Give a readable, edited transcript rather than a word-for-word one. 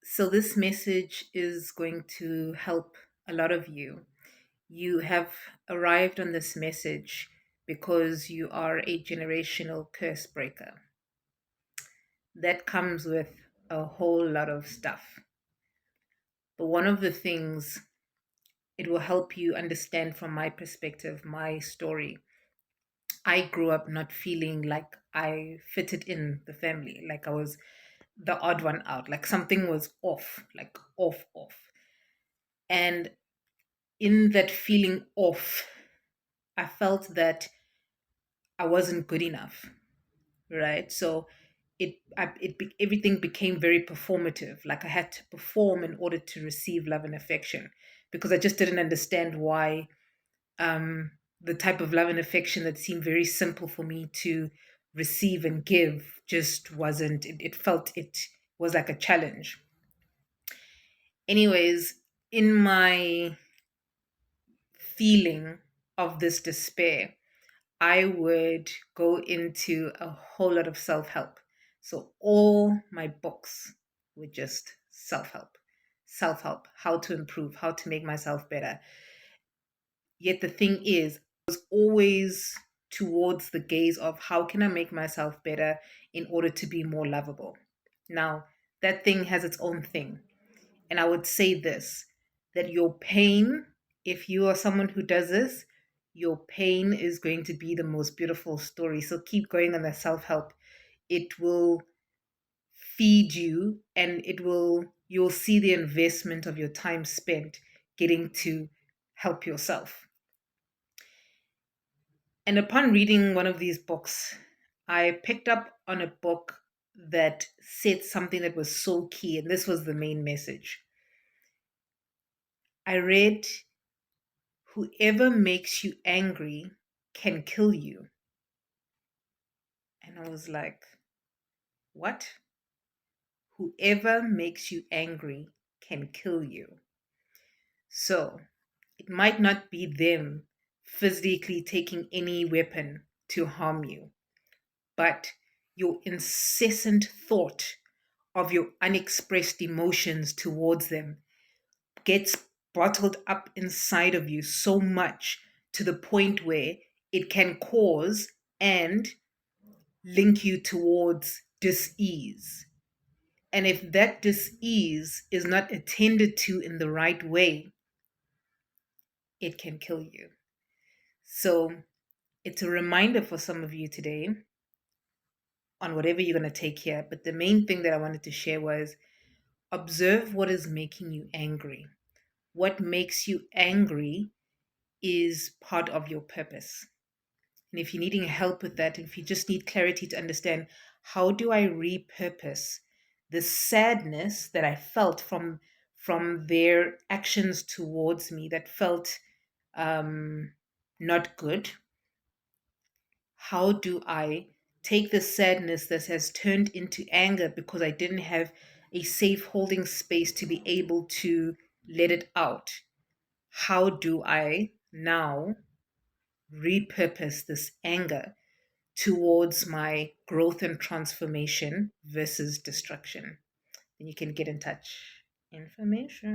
So, this message is going to help a lot of you. You have arrived on this message because you are a generational curse breaker. That comes with a whole lot of stuff. But one of the things it will help you understand from my perspective, my story. I grew up not feeling like I fitted in the family, like I was the odd one out, like something was off, like off, off. And in that feeling off, I felt that I wasn't good enough, right? So everything became very performative. Like I had to perform in order to receive love and affection because I just didn't understand why the type of love and affection that seemed very simple for me to receive and give just wasn't. It felt it was like a challenge. Anyways, in my feeling of this despair, I would go into a whole lot of self help. So, all my books were just self help, how to improve, how to make myself better. Yet, the thing is, I was always towards the gaze of how can I make myself better in order to be more lovable. Now, that thing has its own thing. And I would say this that your pain, if you are someone who does this, your pain is going to be the most beautiful story. So keep going on the self help. It will feed you and you'll see the investment of your time spent getting to help yourself. And upon reading one of these books, I picked up on a book that said something that was so key. And this was the main message. I read, whoever makes you angry can kill you. And I was like, what? Whoever makes you angry can kill you. So it might not be them physically taking any weapon to harm you, but your incessant thought of your unexpressed emotions towards them gets bottled up inside of you so much to the point where it can cause and link you towards dis-ease. And if that dis-ease is not attended to in the right way, it can kill you. So it's a reminder for some of you today on whatever you're going to take here. But the main thing that I wanted to share was observe what is making you angry. What makes you angry is part of your purpose. And if you're needing help with that, if you just need clarity to understand how do I repurpose the sadness that I felt from their actions towards me that felt not good, how do I take the sadness that has turned into anger because I didn't have a safe holding space to be able to let it out? How do I now repurpose this anger towards my growth and transformation versus destruction? Then you can get in touch. Information.